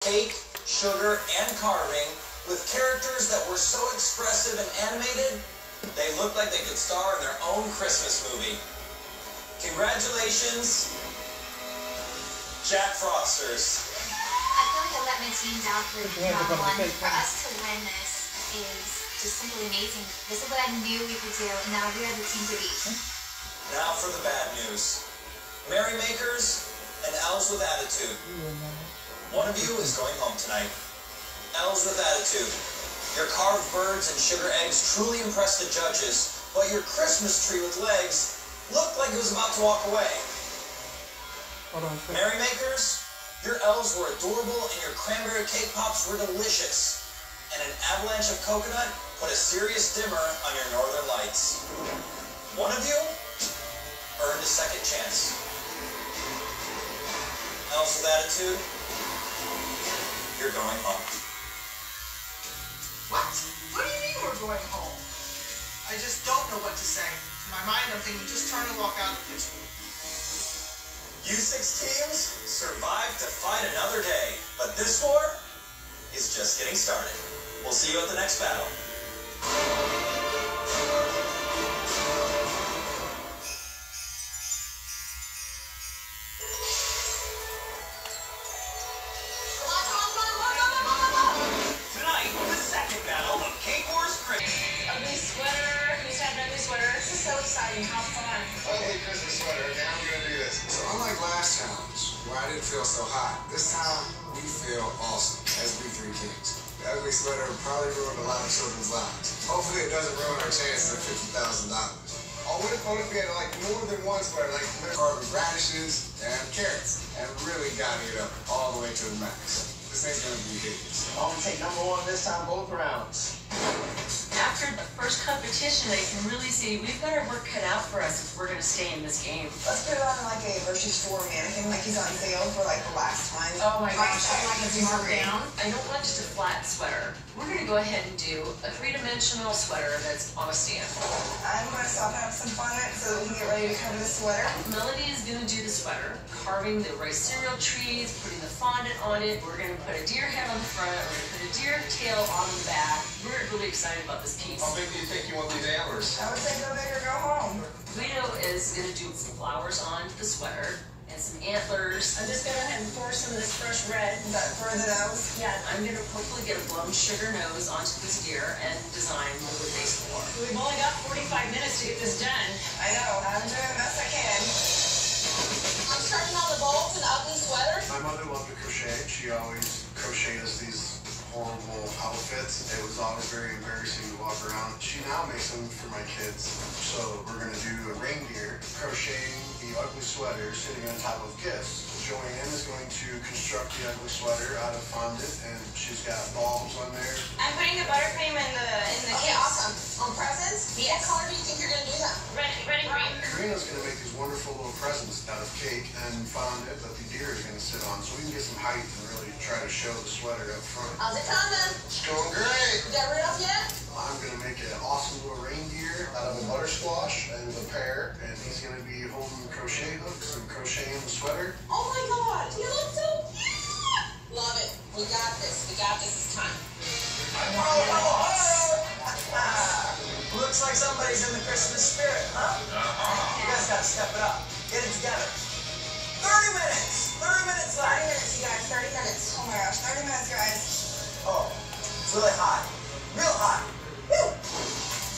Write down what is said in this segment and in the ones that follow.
cake, sugar, and carving with characters that were so expressive and animated, they looked like they could star in their own Christmas movie. Congratulations, Jack Frosters. I feel like I let my team down for round one. For us to win this is just simply amazing. This is what I knew we could do, and now we are the team to beat. Now for the bad news. Merrymakers and elves with attitude. One of you is going home tonight. Elves with attitude. Your carved birds and sugar eggs truly impressed the judges, but your Christmas tree with legs looked like it was about to walk away. Merrymakers, your elves were adorable and your cranberry cake pops were delicious. And an avalanche of coconut put a serious dimmer on your northern lights. One of you earned a second chance. Elves with attitude, you're going home. What? What do you mean we're going home? I just don't know what to say. In my mind, I'm thinking just turn and walk out of the kitchen. You 6 teams survived to fight another day, but this war is just getting started. We'll see you at the next battle. Tonight, the second battle of Cake Wars Christmas. Ugly sweater. Who's had an ugly sweater? This is so exciting. How fun. Ugly Christmas sweater. Okay, I'm gonna do this. So unlike last challenge, where I didn't feel so hot, this time we feel awesome as we 3 kings. The ugly sweater probably ruined a lot of children's lives. Hopefully it doesn't ruin our chances at $50,000. I would have thought if we had like more than one sweater, like carving radishes and carrots, and really gotten it up all the way to the max. This ain't gonna be hideous. I'm gonna take number 1 this time, both rounds. After the first competition, I can really see we've got our work cut out for us if we're going to stay in this game. Let's put it on like a grocery store mannequin, like he's on sale for like the last time. Oh my gosh, I like like it's a marked down. I don't want just a flat sweater. We're going to go ahead and do a 3-dimensional sweater that's on a stand. I'm going to stop have some fun so that we can get ready to cover the sweater. Melody is going to do the sweater, carving the rice cereal trees, putting the fondant on it. We're going to put a deer head on the front. We're going to put a deer tail on the back. We're really excited about this piece. How big do you think you want these antlers? I would say go big or go home. Guido is going to do some flowers on the sweater and some antlers. I'm just going to go ahead and pour some of this fresh red. Is that for the nose? Yeah, I'm going to hopefully get a blown sugar nose onto this deer and design the wood base floor. We've only got 45 minutes to get this done. I know. I'm doing the best I can. I'm starting on the bolts and ugly sweater. My mother loved to crochet. She always crocheted us these horrible outfits. It was always very embarrassing to walk around. She now makes them for my kids. So we're going to do a reindeer crocheting the ugly sweater sitting on top of gifts. Joanne is going to construct the ugly sweater out of fondant, and she's got bulbs on there. I'm putting the buttercream in the Okay, case. awesome. On presents? Yes. What color do you think you're going to do that? Red and green. Karina's going to make these wonderful little presents out of cake and fondant that the deer is going to sit on, so we can get some height and really try to show the sweater up front. How's it coming? It's going great. You got rid of yet? I'm going to make an awesome little reindeer out of a butter squash and a pear, and he's going to be holding crochet hooks and crocheting the sweater. Oh my god, you look so cute! Love it. We got this. We got this. It's time. Looks like somebody's in the Christmas spirit, huh? You guys gotta step it up. Get it together. 30 minutes! 30 minutes 30 left! minutes, you guys. 30 minutes. Oh my gosh, 30 minutes, guys. Oh, it's really hot. Real hot. Woo!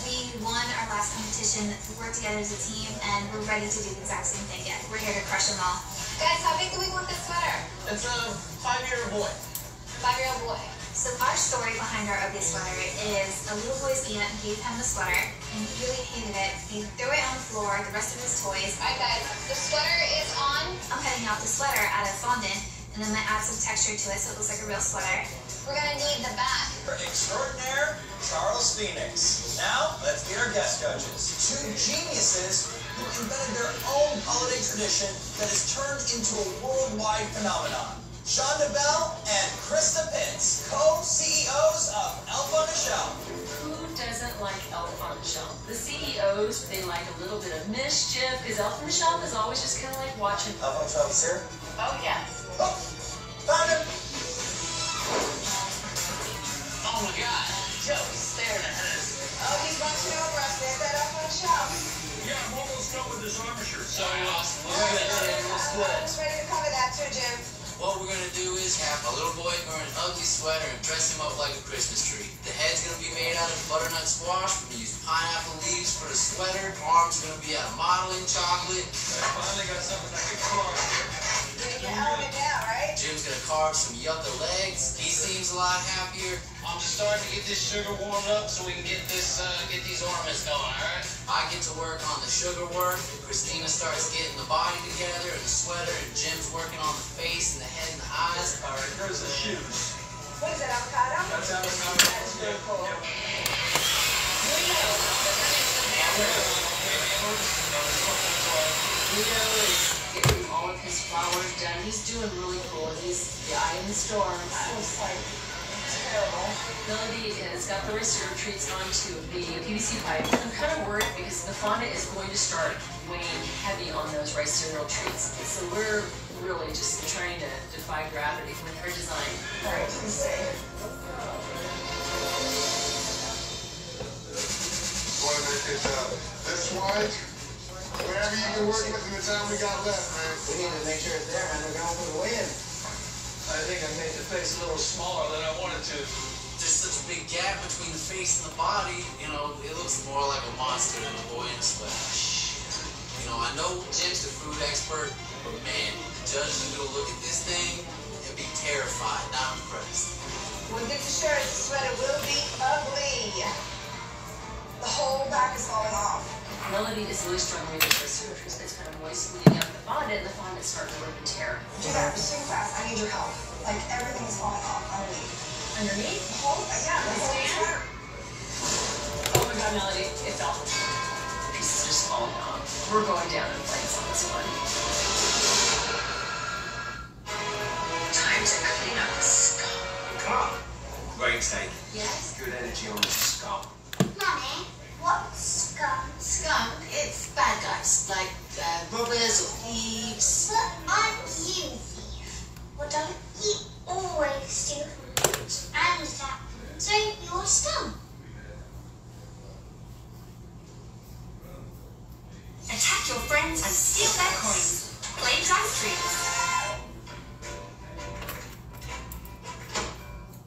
We won our last competition. We worked together as a team, and we're ready to do the exact same thing again. We're here to crush them all. Guys, how big do we want this sweater? It's a 5-year-old boy. 5-year-old boy. So our story behind our ugly sweater is a little boy's aunt gave him the sweater, and he really hated it. He threw it on the floor, the rest of his toys. Alright guys, the sweater is on. I'm cutting out the sweater out of fondant, and I'm going to add some texture to it so it looks like a real sweater. We're gonna need the back. Extraordinaire Charles Phoenix. Now, let's meet our guest judges. 2 geniuses who invented their own holiday tradition that has turned into a worldwide phenomenon. Shonda Bell and Krista Pitts, co-CEOs of Elf on a Shelf. Who doesn't like Elf on the Shelf? The CEOs, they like a little bit of mischief, because Elf on the Shelf is always just kind of like watching. Elf on the Shelf is here. Oh, yes. Oh, found him. this armor shirt. So awesome. I'm just ready to cover that too, Jim. What we're gonna do is have a little boy wear an ugly sweater and dress him up like a Christmas tree. The head's gonna be made out of butternut squash. We're gonna use pineapple leaves for the sweater. Arms are gonna be out of modeling chocolate. I finally got something I can carve here. You're element now, right? Jim's gonna carve some yucca legs. He seems a lot happier. I'm just starting to get this sugar warmed up so we can get these ornaments going, alright? I get to work on the sugar work. Christina starts getting the body together and the sweater, and Jim's working on the face and the head and the eyes. All right, here's the shoes. What is that, avocado? That's avocado. That's really cool. Yep. Leo is getting all of his flowers done. He's doing really cool. He's the eye in the storm. It's like terrible. Melody has got the reserve treats onto the PVC pipe. I'm kind of worried because the fondant is going to start weighing heavy on those rice cereal treats. So we're really just trying to defy gravity with her design. All right, let's see. Want to make it this wide? Whatever you can work with in the time we got left, man. We need to make sure it's there, man. We're going for the win. I think I made the face a little smaller than I wanted to. There's such a big gap between the face and the body. You know, it looks more like a monster than a boy in a sweater. You know, I know Jim's the food expert, but man, the judges are gonna look at this thing and be terrified, not impressed. One thing for sure is the sweater will be ugly. The whole back is falling off. Melody is really struggling with her surgeries. It's kind of moistening up the fondant, and the fondant's starting to rip and tear. Do that super fast. I need your help. Like everything is falling off underneath. Underneath? The whole, yeah, the whole sweater. Oh my god, Melody, it fell. The pieces are just falling off. We're going down in flames on this one. Time to clean up the scum. Come on. Great take. Yes? Good energy on the scum. Mommy, what's scum? Scum, it's bad guys, like robbers or thieves. But aren't you a thief? Well, don't you always steal from rich and that? So you're scum. Attack your friends and steal their coins. Play Drag Streams.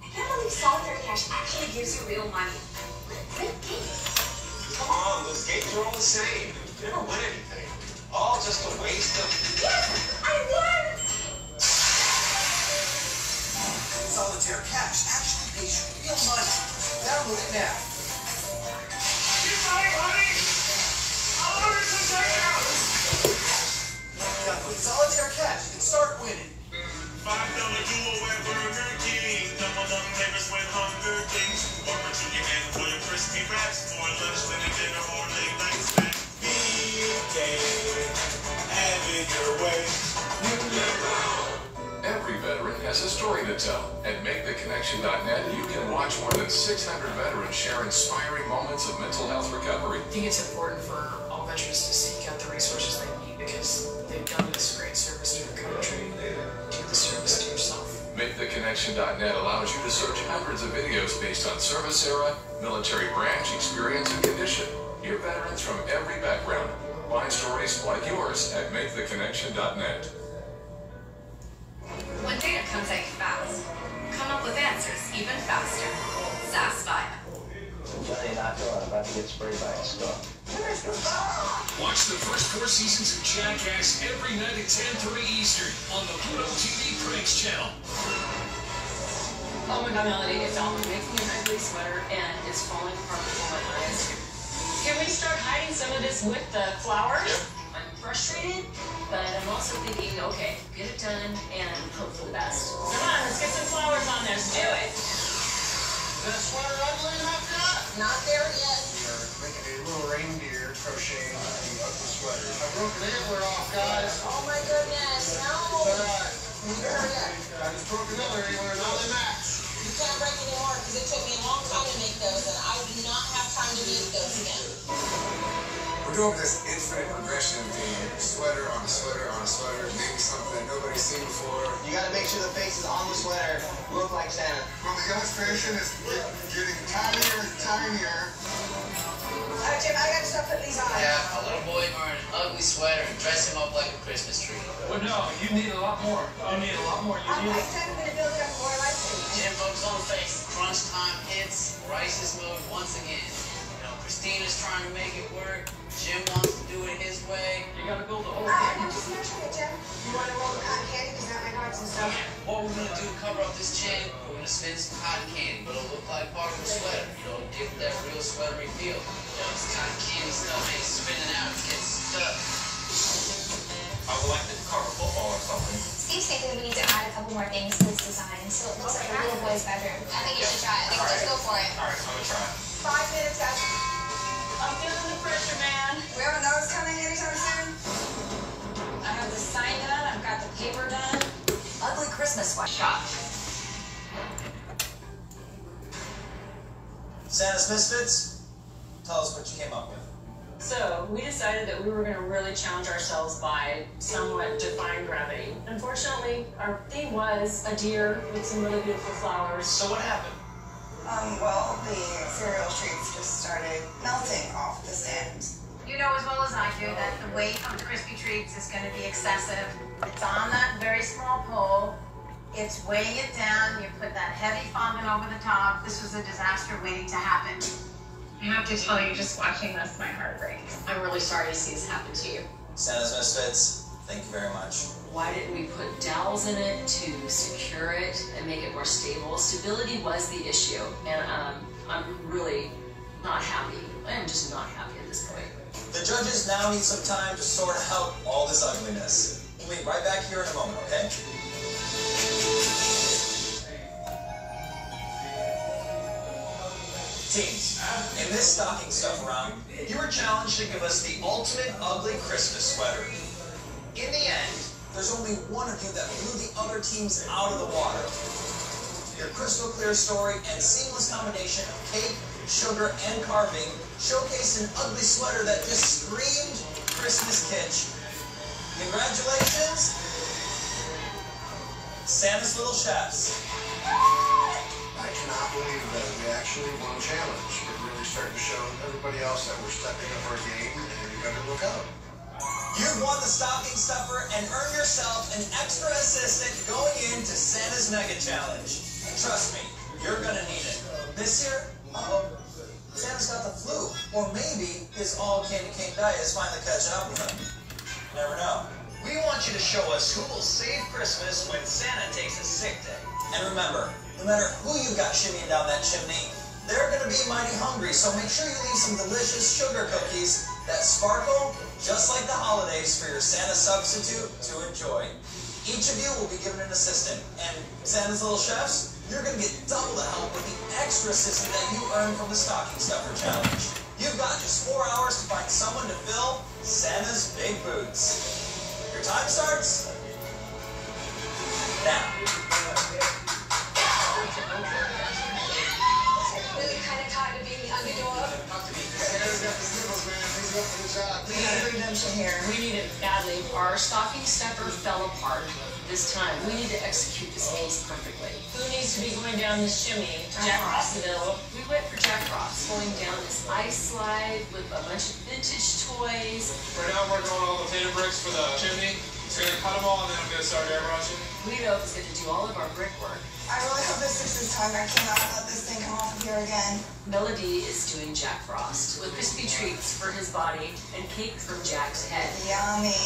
I can't believe solitary cash actually gives you real money. What a great game. Come on, those games are all the same. You never win anything. All just a waste of... Yes, I won! Solitaire cash actually pays you real money. Download it now. Keep going, honey! I'll order some takeout! Download Solitaire cash and start winning. $5 duo at Burger King. Double up flavors with Hunger Games. Walk to your hand for your crispy wraps. For lunch, then a dinner, or late night snack. BK, have it your way. Every veteran has a story to tell. At MakeTheConnection.net, you can watch more than 600 veterans share inspiring moments of mental health recovery. I think it's important for all veterans to seek out the resources they need because they've done this great service to their country. Do the service to yourself. MakeTheConnection.net allows you to search hundreds of videos based on service era, military branch, experience, and condition. Hear veterans from every background. Find stories like yours at MakeTheConnection.net. When data comes at you fast, come up with answers even faster. Satisfy. Johnny Knoxville, I'm about to get sprayed by a skunk. Watch the first 4 seasons of Jackass every night at 10:30 Eastern on the Pluto TV Pranks channel. Oh my god, Melody, it fell. I'm making an ugly sweater and it's falling apart before my eyes. Can we start hiding some of this with the flowers? Yep. I'm frustrated, but I'm also thinking, okay, get it done and hope for the best. Come on, let's get some flowers on there. Let's do it. Is that sweater ugly enough yet? Not there yet. We're making a little reindeer crocheting the ugly sweater. I broke an antler off, guys. Oh my goodness, no. But You better hurry up. I just broke another antler, now they match. You can't break any more because it took me a long time to make those and I do not have time to make those again. We're doing this infinite regression thing. Sweater on a sweater on a sweater, maybe something that nobody's seen before. You gotta make sure the faces on the sweater look like Santa. Well, the illustration is getting tinier and tinier. Jim, I gotta stop putting these on. Yeah, a little boy wearing an ugly sweater and dress him up like a Christmas tree. Well, no, you need a lot more. You need a lot more. I said I'm gonna build it up more like this. Jim rubs on the face. Crunch time hits. Crisis mode once again. You know, Christina's trying to make it work. Jim wants to do it his way. You gotta build the whole Alright, thing. I'm just measuring it, Jim. You want to roll the cotton candy? Because that my cards and stuff. What we're gonna do to cover up this chin, we're gonna spin some cotton candy, but it'll look like part of a sweater. You know, give it that real sweatery feel. You know, this cotton candy stuff ain't spinning out, it gets stuck. I would like to cover football or something. Steve's thinking we need to add a couple more things to this design, so it looks like a little boy's bedroom. I think you should try it. Just go for it. Alright, I'm gonna try. 5 minutes, guys. I'm feeling the pressure, man. We have a notice coming anytime soon? I have the sign done. I've got the paper done. Ugly Christmas shop. Santa's Misfits, tell us what you came up with. So we decided that we were going to really challenge ourselves by somewhat defying gravity. Unfortunately, our theme was a deer with some really beautiful flowers. So what happened? Well, the cereal treats just started melting off the stand. You know as well as I do that the weight of the crispy treats is going to be excessive. It's on that very small pole. It's weighing it down. You put that heavy fondant over the top. This was a disaster waiting to happen. I have to tell you, just watching this, my heart breaks. I'm really sorry to see this happen to you. Santa's Misfits, thank you very much. Why didn't we put dowels in it to secure it and make it more stable? Stability was the issue, and I'm really not happy. I am just not happy at this point. The judges now need some time to sort out all this ugliness. We'll be right back here in a moment, okay? Teams, in this stocking stuff round, you were challenged to give us the ultimate ugly Christmas sweater. In the end, there's only one of you that blew the other teams out of the water. Your crystal clear story and seamless combination of cake, sugar, and carving showcased an ugly sweater that just screamed Christmas kitsch. Congratulations, Santa's Little Chefs. I cannot believe that we actually won a challenge. We're really starting to show everybody else that we're stepping up our game, and you better look out. You've won the stocking stuffer and earned yourself an extra assistant going into Santa's Mega Challenge. Trust me, you're gonna need it. This year, Santa's got the flu, or maybe his all candy cane diet is finally catching up with him. You never know. We want you to show us who will save Christmas when Santa takes a sick day. And remember, no matter who you got shimmying down that chimney, they're gonna be mighty hungry, so make sure you leave some delicious sugar cookies that sparkle just like the holidays for your Santa substitute to enjoy. Each of you will be given an assistant, and Santa's Little Chefs, you're gonna get double the help with the extra assistant that you earned from the Stocking Stuffer Challenge. You've got just 4 hours to find someone to fill Santa's big boots. Your time starts now. Really kind of tired of being the underdog. Redemption here. We need it badly. Our stocking stuffer fell apart this time. We need to execute this maze perfectly. Who needs to be going down this chimney? Jack Rossville. We went for Jack Frost, going down this ice slide with a bunch of vintage toys. Right now we're working on all the potato bricks for the chimney. So we're gonna cut them all and then I'm gonna start airbrushing. Guido is going to do all of our brickwork. I really hope this is this time. I cannot let this thing come off of here again. Melody is doing Jack Frost with crispy treats for his body and cake from Jack's head. Yummy.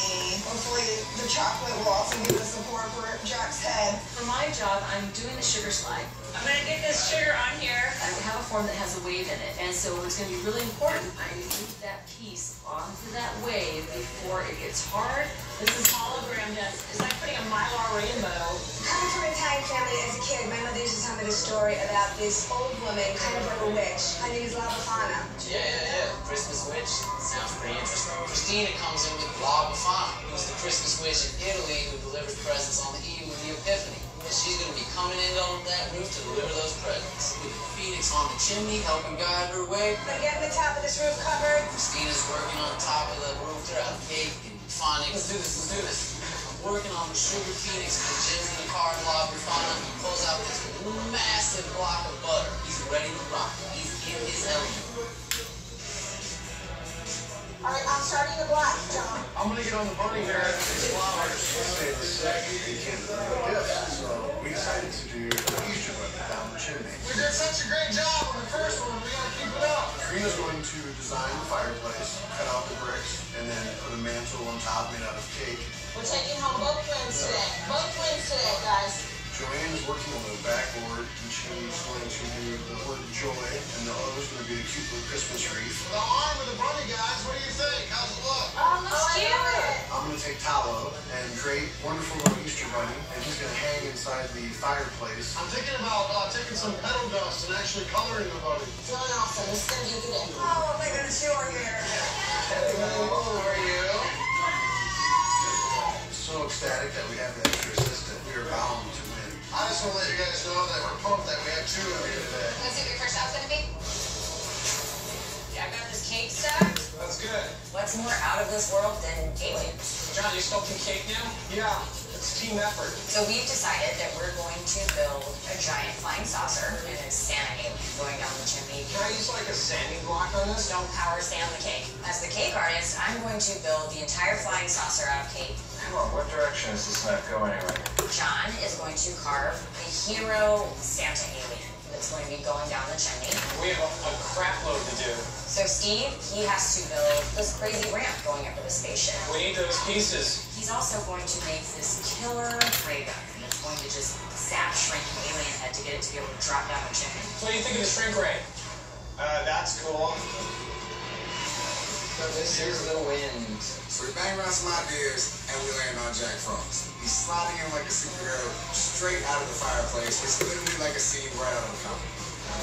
Hopefully the chocolate will also give the support for Jack's head. For my job, I'm doing the sugar slide. I'm gonna get this sugar on here. I have a form that has a wave in it, and so it's going to be really important. I move that piece onto that wave before it gets hard. This is hologram desk. It's like putting a Mylar rainbow. Coming from an Italian family as a kid, my mother used to tell me this story about this old woman, kind of like a witch. Her name is La Befana. Yeah. Christmas witch. Sounds pretty interesting. Christina comes in with La Befana, who's the Christmas witch in Italy who delivers presents on the eve of the Epiphany. And she's going to be coming in on that roof to deliver those presents. With the phoenix on the chimney, helping guide her way. We're getting the top of this roof covered. Christina's working on top of the roof throughout cake and phonics. Let's do this. I'm working on the sugar phoenix with Jim's in the car, La Befana. He pulls out this massive block of butter. He's ready to rock. He's in his element. All right, I'm starting the black, John. I'm gonna get on the bunny here. These flowers stay the same. You can't do gifts. So we decided to do an Easter bunny down the chimney. We did such a great job on the first one. We gotta keep it up. Karina's going to design the fireplace, cut out the bricks, and then put a mantle on top made out of cake. We're taking home both twins today. Both twins today, guys. Joanne is working on the backboard, and she's going to do the word joy, and the other's going to be a cute little Christmas wreath. The arm of the bunny, guys. What do you think? How's it look? Looks cute. I'm going to take tallow and create a wonderful little Easter bunny, and he's going to hang inside the fireplace. I'm thinking about taking some petal dust and actually coloring the bunny. Feeling awesome. This is gonna be a good day. Oh, my goodness, you are here. Hello, how are you? So ecstatic that we have an extra assistant. We are bound to win. I just want to let you guys know that we're pumped that we have two of you today. Let's see what your first out's gonna be. Yeah, I got this cake stacked. That's good. What's more out of this world than aliens? John, you sculpting cake now? Yeah, it's a team effort. So we've decided that we're going to build a giant flying saucer and a Santa alien going down the chimney. Can I use like a sanding block on this? Don't power sand the cake. As the cake artist, I'm going to build the entire flying saucer out of cake. Come on, what direction is this map going anyway? John is going to carve the hero Santa alien that's going to be going down the chimney. We have a crap load to do. So Steve, he has to build this crazy ramp going up to the spaceship. We need those pieces. He's also going to make this killer ray gun that's going to just zap, shrink an alien head to get it to be able to drop down the chimney. What do you think of the shrink ray? That's cool. This is the wind. So we bang around some ideas, and we land on Jack Frost. He's sliding in like a superhero straight out of the fireplace. It's literally like a scene right out of a comic.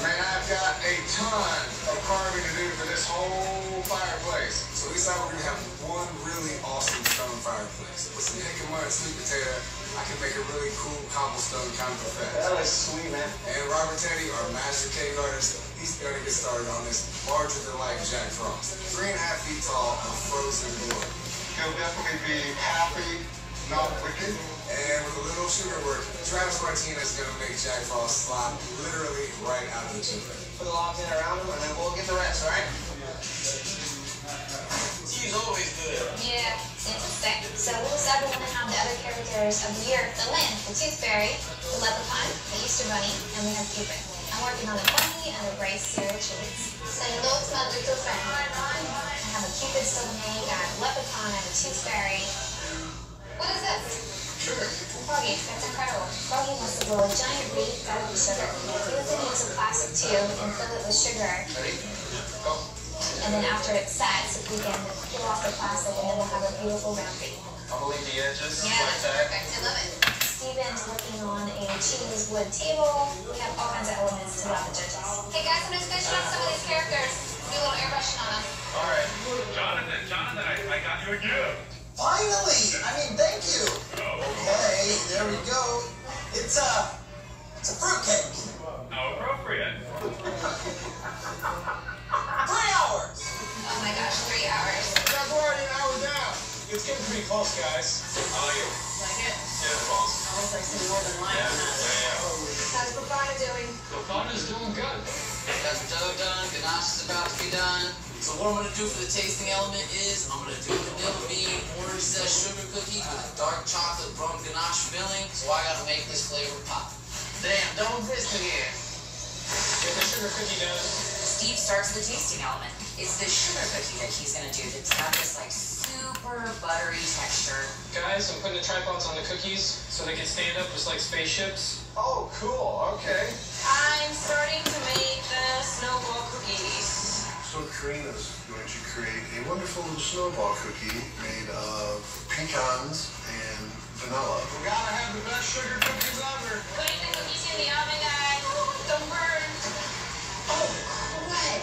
Man, I've got a ton of carving to do for this whole fireplace. So we decided we're gonna have one really awesome stone fireplace. With some egg and mud and sweet potato, I can make a really cool cobblestone kind of effect. That is sweet, man. And Robert Teddy, our master cake artist, he's gonna get started on this larger-than-life Jack Frost. 3.5 feet tall of frozen glory. He'll definitely be happy, not wicked. And with a little sugar work, Travis Martinez is gonna make Jack Frost slide literally right out of the chimney. Put the logs in around him, and then we'll get the rest, all right? He's always good. Yeah, seems sick. So we'll decide we want to have the other characters of the year: the Lynn, the Tooth Fairy, the Leprechaun, the Easter Bunny, and we have Cupid. I'm working on a bunny and a Bryce cereal cheese. Say hello to my little friend. I have a Cupid still to make, I have a Leprechaun, I have a Tooth Fairy. What is this? Sugar. Froggy, that's incredible. Froggy wants to blow a giant wreath out of the sugar. He was going to use a plastic tube and fill it with sugar. Ready? Go. And then after it sets, we can peel off the plastic and then we'll have a beautiful round wreath. I'm gonna leave the edges Yeah, like that's that. perfect. I love it. Steven's working on a cheese wood table. We have all kinds of elements to allow the judges. Hey guys, I'm just finishing up some of these characters. Do a little airbrushing on them. All right. Jonathan, I got you a gift. Finally! I mean, thank you. Okay, there we go. It's a fruitcake. How appropriate. 3 hours. Oh my gosh, 3 hours. That's already an hour down. It's getting pretty close, guys. I like it. Like it? Yeah, it's awesome. Almost like some Northern Lights. How's Papaya doing? The fun is doing good. Got the dough done, ganache is about to be done. So what I'm gonna do for the tasting element is I'm gonna do vanilla bean orange zest sugar cookies with a dark chocolate rum ganache filling. So I gotta make this flavor pop. Damn, don't risk it here. Get the sugar cookie done. Steve starts the tasting element. It's the sugar cookie that he's gonna do that's got this like super buttery texture. Guys, I'm putting the tripods on the cookies so they can stand up just like spaceships. Oh, cool. Okay. I'm starting to make the snowball cookies. So Karina's going to create a wonderful little snowball cookie made of pecans and vanilla. We gotta have the best sugar cookies ever. Putting the cookies in the oven, guys. Don't burn. Oh, what?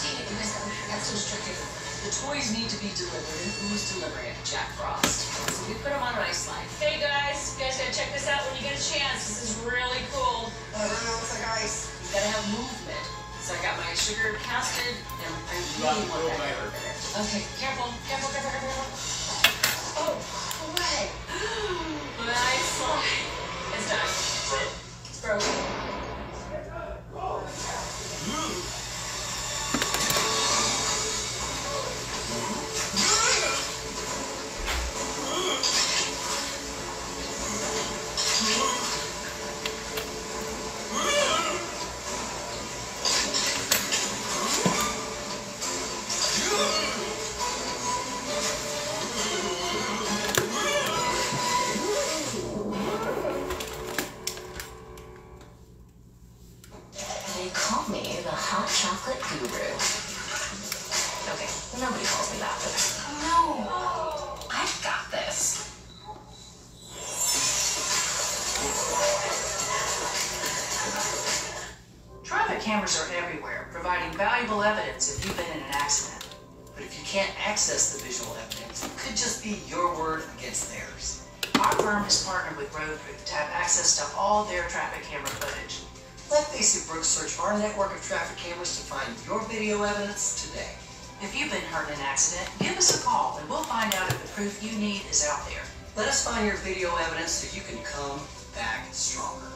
Dang it, you guys got so restricted. The toys need to be delivered, and who's delivering it? Jack Frost. So we put them on an ice line. Hey guys, you guys gotta check this out when you get a chance. This is really cool. It really looks like ice. You gotta have movement. So I got my sugar casted, and I really want that to work in it. Okay, careful, careful, careful, careful, careful. Oh, what? Nice slide. It's done. It's broken. the hot chocolate guru. Okay, nobody calls me that, but no, I've got this. Traffic cameras are everywhere, providing valuable evidence if you've been in an accident. But if you can't access the visual evidence, it could just be your word against theirs. Our firm has partnered with Roadproof to have access to all their traffic camera footage. Let Basic Brooks search our network of traffic cameras to find your video evidence today. If you've been hurt in an accident, give us a call and we'll find out if the proof you need is out there. Let us find your video evidence so you can come back stronger.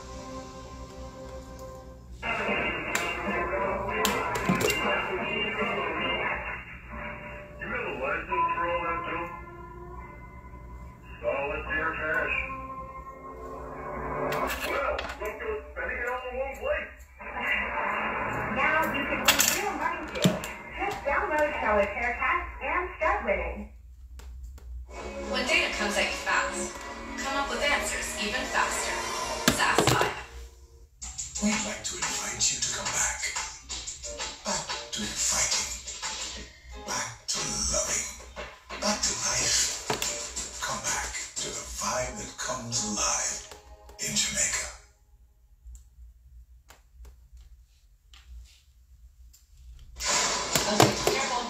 Solitaire cash. Well, look good spending it all in one place. Now you can win real money too. Just download Solitaire Cash and start winning. When data comes at you fast, come up with answers even faster. Satisfy. We'd like to invite you to come back. Back to fighting. Back to loving. Back to life. Come back to the vibe that comes alive in Jamaica. Okay, careful.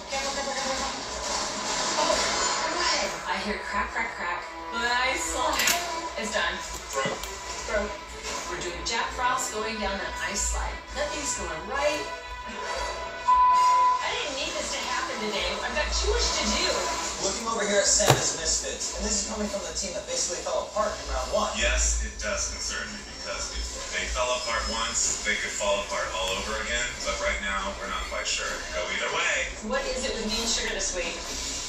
Oh, good. I hear crack, crack, crack. Nice slide. It's done. Broke. We're doing Jack Frost going down that ice slide. Nothing's going right. I didn't need this to happen today. I've got too much to do. Looking over here at Santa's Misfits, and this is coming from the team that basically fell apart in round one. Yes, it does concern me because if they fell apart once, they could fall apart all over again. But right now, we're not quite sure. It could go either way. What is it with me and sugar this week?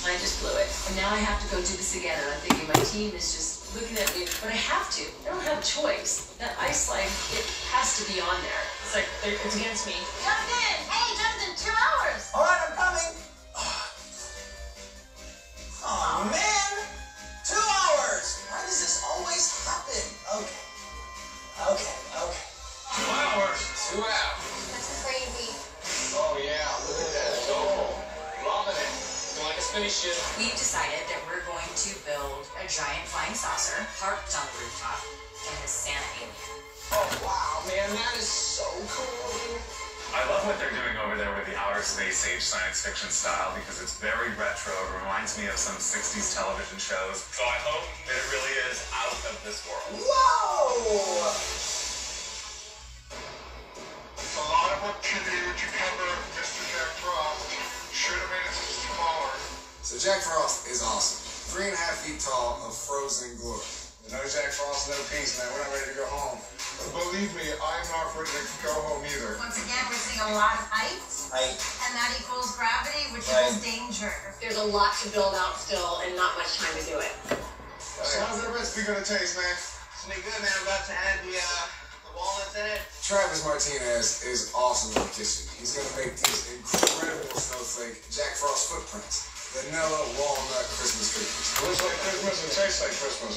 I just blew it. And now I have to go do this again. And I'm thinking my team is just looking at me. But I have to. I don't have a choice. That ice slide, it has to be on there. It's like, it's against me. Justin! Hey, Justin, 2 hours! All right, I'm coming. Oh, man. 2 hours. Why does this always happen? Okay. 2 hours. 2 hours. That's crazy. Oh, yeah. Look at that. So cool. Loving it. Feel like it's finished yet. We've decided that we're going to build a giant flying saucer parked on the rooftop in the Santa alien. Oh, wow, man. That is so cool. I love what they're doing over there with the outer space age science fiction style because it's very retro. It reminds me of some 60s television shows. So I hope that it really is out of this world. Whoa! A lot of activity would you cover, Mr. Jack Frost. Should have made it smaller. So Jack Frost is awesome. 3.5 feet tall of frozen glory. No Jack Frost, no peace, man. We're not ready to go home. Believe me, I'm not ready to go home either. Once again, we're seeing a lot of height. And that equals gravity, which equals danger. There's a lot to build out still and not much time to do it. So how's that recipe gonna taste, man? It's gonna be good, man. I'm about to add the walnuts in it. Travis Martinez is awesome in the kitchen. He's gonna make these incredible snowflake Jack Frost footprints. Vanilla walnut Christmas cookies. It looks like Christmas and tastes like Christmas.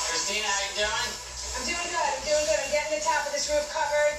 Christina, how you doing? I'm doing good. I'm getting the top of this roof covered,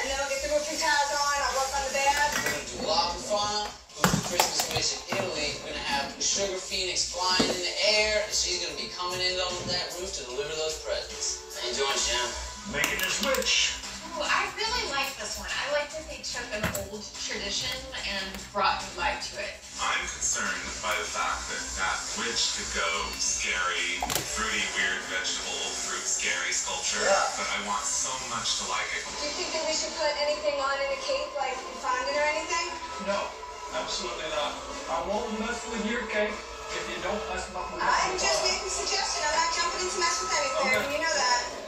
and then I'll get the roofing tiles on. I'll work on the bed. We're gonna do La Befana, who's the Christmas witch in Italy. We're gonna have the Sugar Phoenix flying in the air, and she's gonna be coming in over that roof to deliver those presents. How you doing, Shem? Making this witch. Ooh, I really like this one. I like that they took an old tradition and brought new life to it. I'm concerned by the fact that that witch could go scary, fruity, weird vegetable, fruit, scary sculpture, but I want so much to like it. Do you think that we should put anything on in a cake, like fondant or anything? No, absolutely not. I won't mess with your cake if you don't mess with my I'm just making a suggestion. I'm not jumping into mess with anything. Okay. You know that.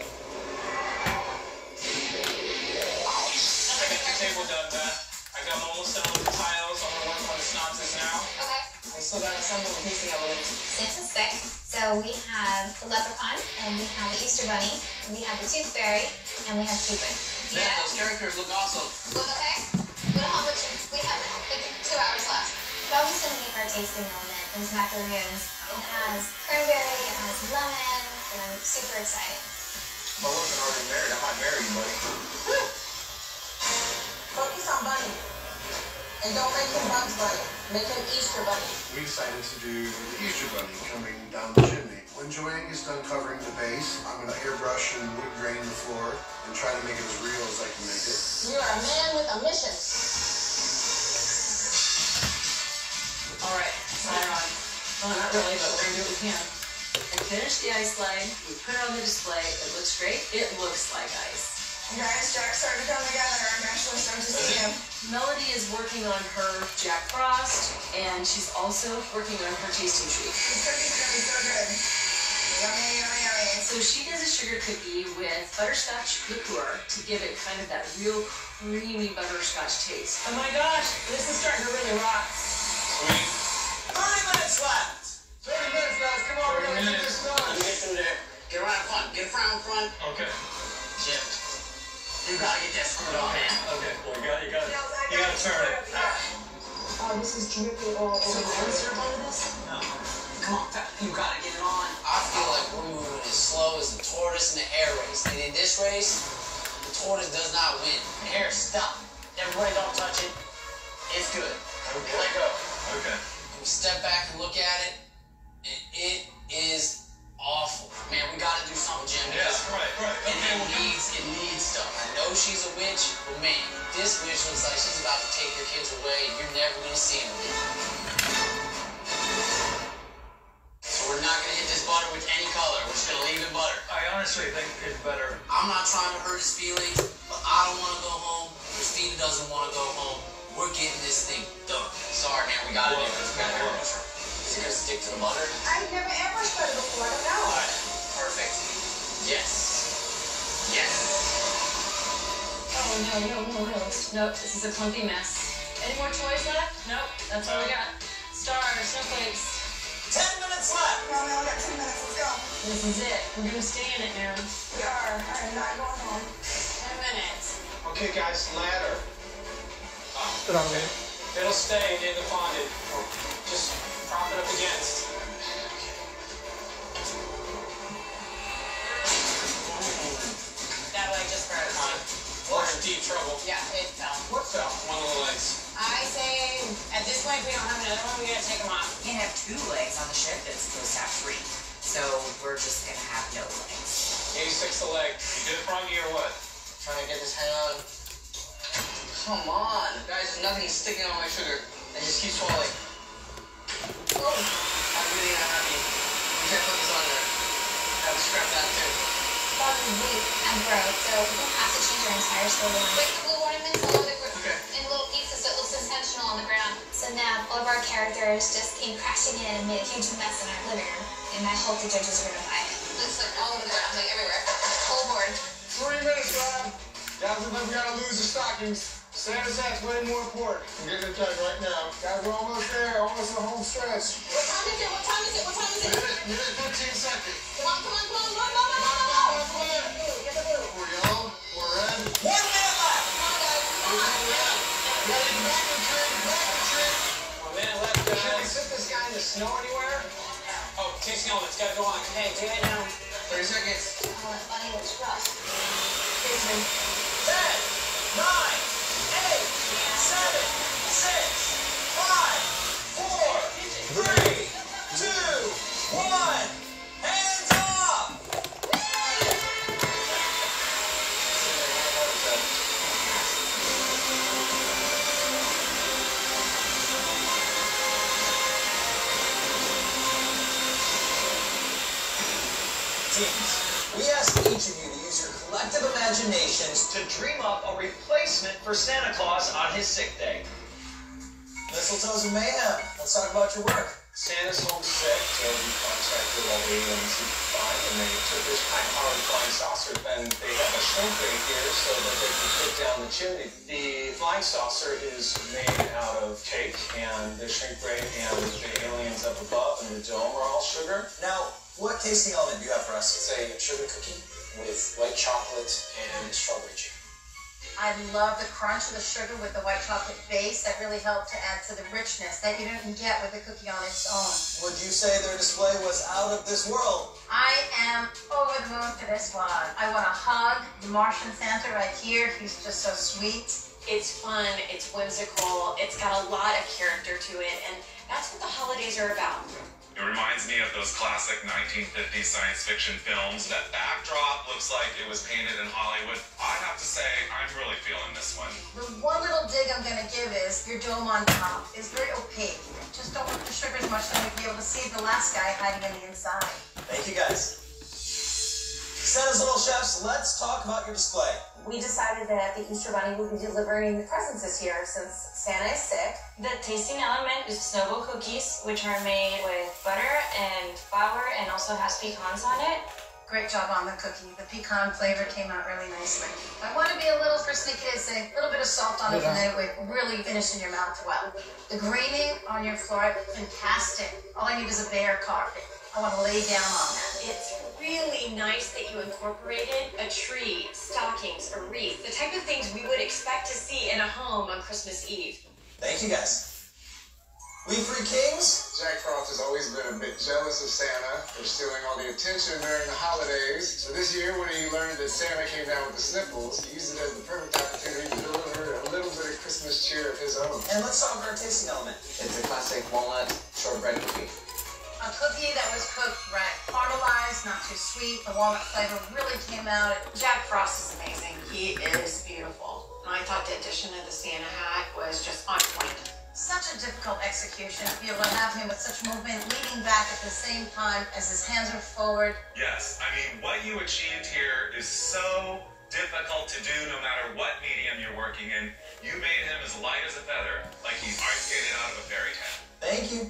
I got the table done, Beth. I got almost done with the tiles. I'm gonna work on the sconces now. Okay. I still got some of the piecing elements. Santa's sick. So we have the leprechaun, and we have the Easter bunny, we have the tooth fairy, and we have Cupid. Man, those characters look awesome. Look okay? Well, how much? We have like 2 hours left. Bobby's gonna make our tasting element in macaroons. It has cranberry, it has lemon, and I'm super excited. If I wasn't already married, I might marry you, buddy. And don't make him Bugs Bunny. Make him Easter Bunny. We decided to do the Easter Bunny coming down the chimney. When Joanne is done covering the base, I'm going to airbrush and wood grain the floor and try to make it as real as I can make it. You're a man with a mission. All right, iron on. Well, not really, but we're gonna do what we can. I finished the ice slide. We put it on the display. It looks great. It looks like ice. Guys, Jack's starting to come together. I'm actually starting to see him. Melody is working on her Jack Frost, and she's also working on her tasting treat. This cookie's gonna be so good. Yummy, yummy, yummy. So she does a sugar cookie with butterscotch liqueur to give it kind of that real creamy butterscotch taste. Oh my gosh, this is starting to really rock. Sweet. 30 minutes left. 30 minutes, guys. Come on, we're gonna get this done. Let me get through there. Get around front. Get around front. Okay. Jim, you gotta get that screwed on, man. Okay. Well, you gotta turn it. Oh, this is dripping all over. So, is there part of this? No. Come on, you gotta get it on. I feel like we're moving as slow as the tortoise in the air race. And in this race, the tortoise does not win. Hair, stop. Everybody don't touch it. It's good. Okay. Let go. Okay. We step back and look at it, and it is awful. Man, we gotta do something, Jim. Yeah, right. And it needs stuff. I know she's a witch, but man, this witch looks like she's about to take your kids away, and you're never gonna see them again. So we're not gonna hit this butter with any color. We're just gonna leave it butter. I honestly think it's better. I'm not trying to hurt his feelings, but I don't want to go home. Christina doesn't want to go home. We're getting this thing done. Sorry, man, we gotta do it. We gotta do it. Is he gonna stick to the butter? I've never ever started before. I don't know. All right, perfect. Yes. Yes. Oh no. Nope, this is a clumpy mess. Any more toys left? Nope, that's all we got. Stars, snowflakes. 10 minutes left. No, we only got 2 minutes. Let's go. This is it. We're gonna stay in it now. We are. I am not going home. 10 minutes. Okay, guys, ladder. Put on there. It'll stay near the fondant. Just prop it up against. That leg just hurts. We're in deep trouble. Yeah, it fell. What fell? One of the legs. I say, at this point, if we don't have another one, we gotta take them off. We can't have 2 legs on the ship that's supposed to have 3. So we're just gonna have no legs. 86 the leg. You good front or what? Trying to get this hang on. Come on. Guys, there's nothing sticking on my sugar. It just keeps falling. Oh. I'm really not happy. You can't put this on there. I have to scrap that too. Bug is weak and broke, so we don't have to change our entire storyline. Break the blue ornaments all over the group in little pieces so it looks intentional on the ground. So now all of our characters just came crashing in and made a huge mess in our living room. And I hope the judges are gonna buy it. Looks like all over the ground, like everywhere. Whole board. 3 minutes, lad. Guys, look like we gotta lose the stockings. Santa's hat's way more important. I'm getting it done right now. Guys, we're almost there. Almost at home stretch. What time is it? What time is it? What time is it? Minute 15 seconds. Come on. Run. Get the blue. We're yellow. We're red. 1 minute left. Come on, guys. Come on. Ready, back and trick. 1 minute left, guys. Should we sit this guy in the snow anywhere? Oh, tasting elements. Gotta go on. Okay, do it now. 30 seconds. Oh, that bunny looks rough. 10, 9, 8, 7, 6, 5, 4, 3, 2, 1. Hands off. Teams, we ask each of you to use your collective imaginations to dream up a replacement for Santa Claus on his sick day. Mistletoes and mayhem. Let's talk about your work. Santa's homesick, so we contacted all the aliens he could find, and they took this high-powered flying saucer, and they have a shrink ray here so that they can put down the chimney. The flying saucer is made out of cake, and the shrink ray and the aliens up above and the dome are all sugar. Now, what tasting element do you have for us? It's a sugar cookie with white chocolate and strawberry jam. I love the crunch of the sugar with the white chocolate base. That really helped to add to the richness that you don't get with the cookie on its own. Would you say their display was out of this world? I am over the moon for this one. I want to hug the Martian Santa right here. He's just so sweet. It's fun, it's whimsical, it's got a lot of character to it, and that's what the holidays are about. It reminds me of those classic 1950s science fiction films. That backdrop looks like it was painted in Hollywood. I have to say, I'm really feeling this one. The one little dig I'm going to give is your dome on top is very opaque. Just don't want the sugars much, then you'll be able to see the last guy hiding in the inside. Thank you, guys. Santa's Little Chefs, let's talk about your display. We decided that the Easter Bunny would be delivering the presents this year since Santa is sick. The tasting element is snowball cookies, which are made with butter and flour and also has pecans on it. Great job on the cookie. The pecan flavor came out really nicely. I want to be a little persnickety and say a little bit of salt on it, and then it would really finish in your mouth well. The graining on your floor, fantastic. All I need is a bare carpet. I want to lay down on that. It's really nice that you incorporated a tree, stockings, a wreath, the type of things we would expect to see in a home on Christmas Eve. Thank you, guys. We Three Kings? Jack Frost has always been a bit jealous of Santa for stealing all the attention during the holidays. So this year, when he learned that Santa came down with the sniffles, he used it as the perfect opportunity to deliver a little bit of Christmas cheer of his own. And let's talk about our tasting element. It's a classic walnut shortbread cookie. A cookie that was cooked right, caramelized, not too sweet. The walnut flavor really came out. Jack Frost is amazing. He is beautiful. And I thought the addition of the Santa hat was just on point. Such a difficult execution to be able to have him with such movement, leaning back at the same time as his hands are forward. Yes, I mean, what you achieved here is so difficult to do no matter what medium you're working in. You made him as light as a feather, like he's ice skated out of a fairy tale. Thank you.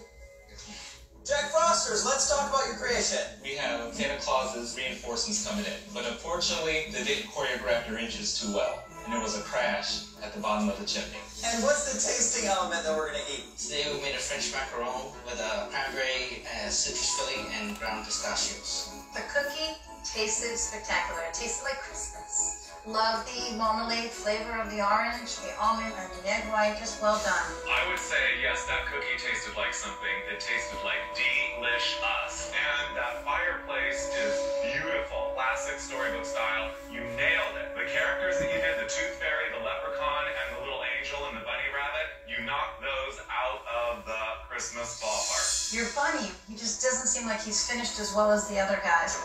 Jack Frosters, let's talk about your creation. We have Santa Claus's reinforcements coming in, but unfortunately, they didn't choreograph their inches too well, and there was a crash at the bottom of the chimney. And what's the tasting element that we're going to eat? Today we made a French macaron with a cranberry, citrus filling, and ground pistachios. The cookie tasted spectacular. It tasted like Christmas. Love the marmalade flavor of the orange, the almond, and the egg white. Just well done. I would say, yes, that cookie tasted like something. It tasted like delish-us. And that fireplace is beautiful. Classic storybook style. You nailed it. The characters that you did, the Tooth Fairy, the Leprechaun, and the little angel and the bunny rabbit, you knocked those out of the Christmas ballpark. Your bunny, he just doesn't seem like he's finished as well as the other guys.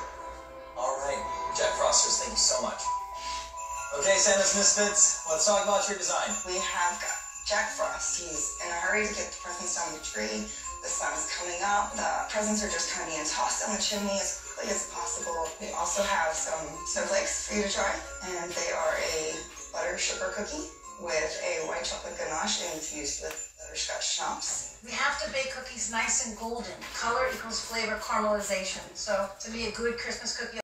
All right, Jack Frosters, thank you so much. Okay, Santa's Misfits, let's talk about your design. We have got Jack Frost. He's in a hurry to get the presents on the tree. The sun is coming up. The presents are just kind of being tossed down the chimney as quickly as possible. We also have some snowflakes for you to try, and they are a butter sugar cookie with a white chocolate ganache infused with butterscotch schnapps. We have to bake cookies nice and golden. Color equals flavor caramelization. So to be a good Christmas cookie,